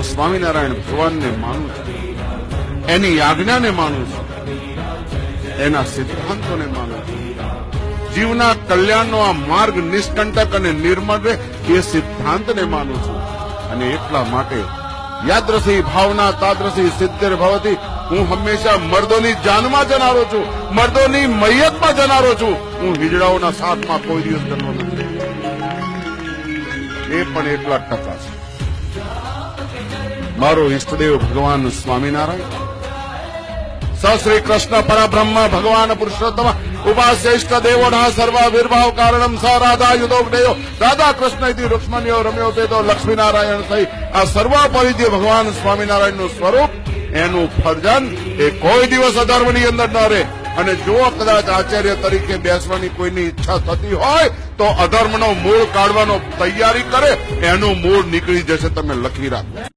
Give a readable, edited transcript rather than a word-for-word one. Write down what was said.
હું સ્વામિનારાયણ ભગવાનને માનું છું, એની આજ્ઞાને માનું છું, એના સિદ્ધાંતોને માનું છું. જીવના કલ્યાણનો આ માર્ગ નિષ્કંટક અને નિર્મળ રહે એ સિદ્ધાંતને માનું છું. અને એટલા માટે યાદ્રસી ભાવના તાદ્રસી સિદ્ધિર ભવતી, હું હંમેશા મર્દોની જાનમાં જનારો છું, મર્દોની મૈયતમાં જનારો છું. હું હિજડાઓના સાથમાં કોઈ દિવસ જતો નથી. એ પણ એટલા ટકા છે. મારો ઈષ્ટદેવ ભગવાન સ્વામિનારાયણ, શ્રી કૃષ્ણ પરબ્રહ્મ ભગવાન પુરુષોત્તમ ઉપાસ્ય ઇષ્ટ દેવોના સર્વ વિર્ભાવ કારણમ સ રાધા યુધોગ્નેયો રાધા કૃષ્ણ ઇતિ રૂક્ષ્મણ્યો રમ્યો પેતો લક્ષ્મીનારાયણ સહિત આ સર્વ પરિધ્ય ભગવાન સ્વામિનારાયણનું સ્વરૂપ, એનું ફરજન એ કોઈ દિવસ અધર્મની અંદર ન રહે. અને જો કદાચ આચાર્ય તરીકે બેસવાની કોઈની ઈચ્છા થતી હોય તો અધર્મનો મૂળ કાઢવાનો તૈયારી કરે, એનું મૂળ નીકળી જશે. તમે લખી રાખો.